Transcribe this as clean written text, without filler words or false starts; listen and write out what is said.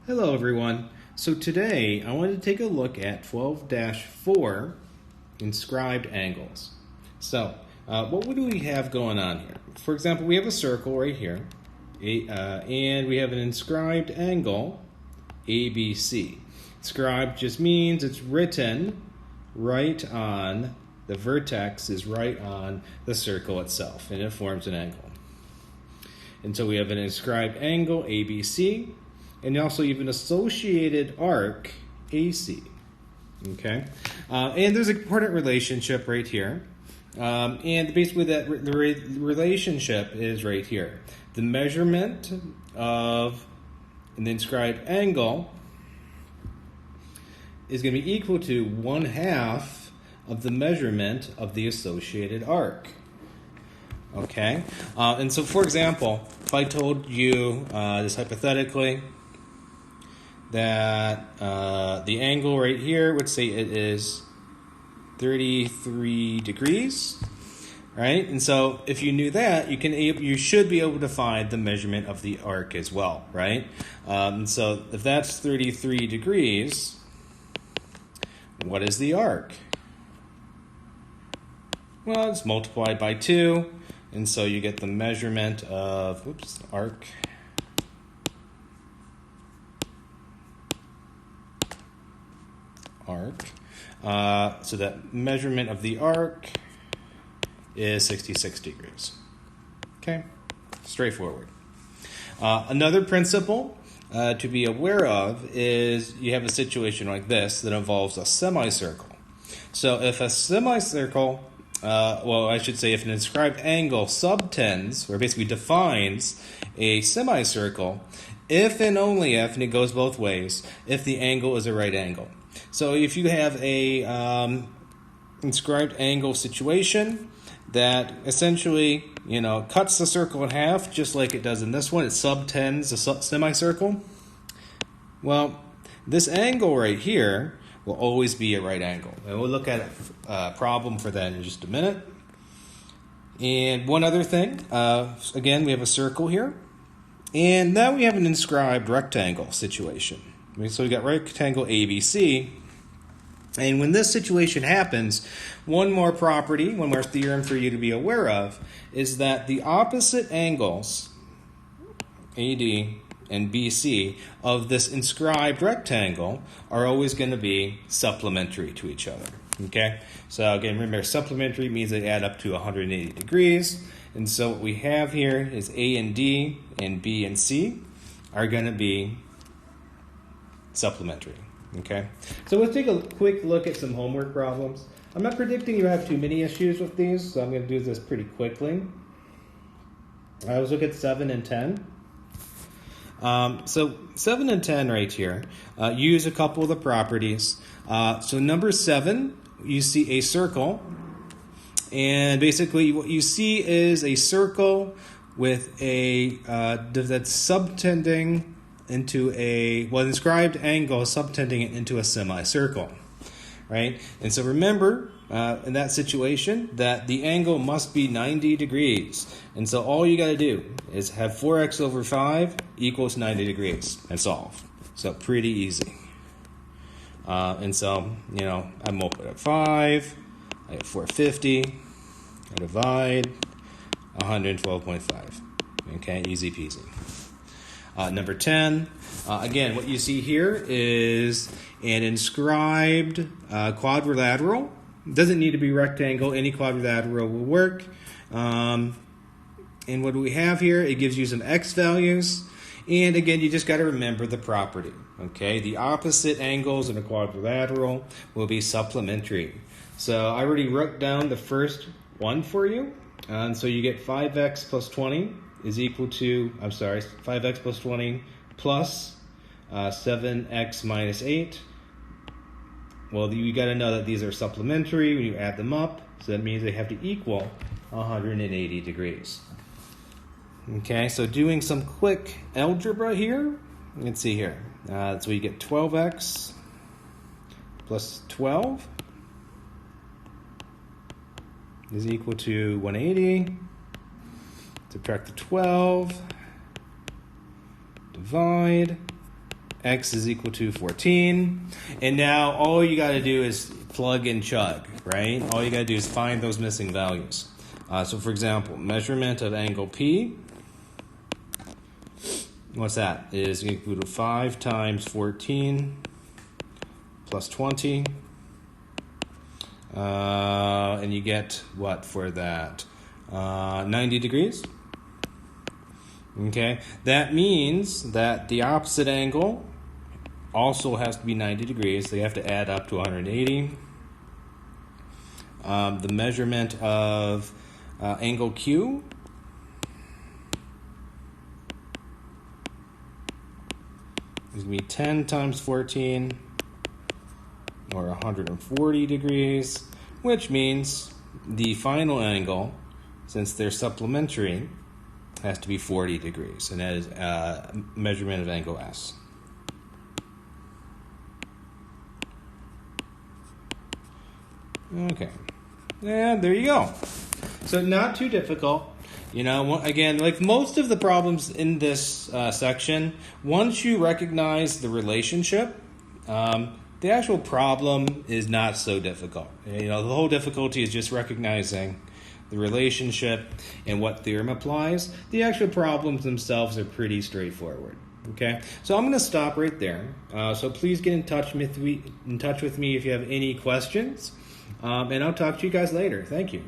Hello everyone. So today I wanted to take a look at 12-4 inscribed angles. So what do we have going on here? For example, we have a circle right here and we have an inscribed angle ABC. Inscribed just means it's written right on, the vertex is right on the circle itself and it forms an angle. And so we have an inscribed angle ABC, and also you have an associated arc AC. Okay, and there's an important relationship right here, and basically the relationship is right here. The measurement of an inscribed angle is going to be equal to 1/2 of the measurement of the associated arc. Okay, and so for example, if I told you just hypothetically that the angle right here would say it is 33 degrees, right? And so if you knew that, you should be able to find the measurement of the arc as well, right? And so if that's 33 degrees, what is the arc? Well, it's multiplied by 2, and so you get the measurement of, arc. So that measurement of the arc is 66 degrees. Okay, straightforward. Another principle to be aware of is you have a situation like this that involves a semicircle. So if a semicircle, if an inscribed angle subtends, or basically defines a semicircle, if and only if, and it goes both ways, if the angle is a right angle. So if you have a inscribed angle situation that essentially, cuts the circle in half, just like it does in this one, it subtends a semicircle. Well, this angle right here will always be a right angle. And we'll look at a problem for that in just a minute. And one other thing, again, we have a circle here. And now we have an inscribed rectangle situation. So we got rectangle ABC. And when this situation happens, one more theorem for you to be aware of is that the opposite angles, AD and BC, of this inscribed rectangle are always going to be supplementary to each other. Okay? So again, remember, supplementary means they add up to 180 degrees. And so what we have here is A and D and B and C are going to be supplementary. Okay, so let's take a quick look at some homework problems. I'm not predicting you have too many issues with these, so I'm going to do this pretty quickly. Let's look at 7 and 10. So 7 and 10 right here use a couple of the properties. So number 7, you see a circle, and basically what you see is a circle with a that's subtending into inscribed angle subtending it into a semicircle, right? And so remember, in that situation, that the angle must be 90 degrees. And so all you got to do is have 4x over 5 equals 90 degrees and solve. So pretty easy. And so, I multiply at 5, I get 450, I divide 112.5. Okay, easy peasy. Number 10, again, what you see here is an inscribed quadrilateral. It doesn't need to be rectangle. Any quadrilateral will work. And what do we have here? It gives you some x values. And again, you just got to remember the property. Okay, the opposite angles in a quadrilateral will be supplementary. So I already wrote down the first one for you. And so you get 5x plus 20 is equal to, 5x plus 20 plus 7x minus 8. Well, you got to know that these are supplementary when you add them up. So that means they have to equal 180 degrees. Okay, so doing some quick algebra here. Let's see here. So you get 12x plus 12 is equal to 180. Subtract the 12, divide, x is equal to 14. And now all you got to do is plug and chug, right? All you got to do is find those missing values. So for example, measurement of angle P, what's that? It is equal to 5 times 14 plus 20. And you get what for that? 90 degrees. Okay, that means that the opposite angle also has to be 90 degrees. They have to add up to 180. The measurement of angle Q is going to be 10 times 14, or 140 degrees, which means the final angle, since they're supplementary, has to be 40 degrees, and that is measurement of angle S. Okay, and there you go. So not too difficult. You know, again, like most of the problems in this section, once you recognize the relationship, the actual problem is not so difficult. You know, the whole difficulty is just recognizing the relationship and what theorem applies. The actual problems themselves are pretty straightforward. Okay, so I'm going to stop right there. So please get in touch with me if you have any questions, and I'll talk to you guys later. Thank you.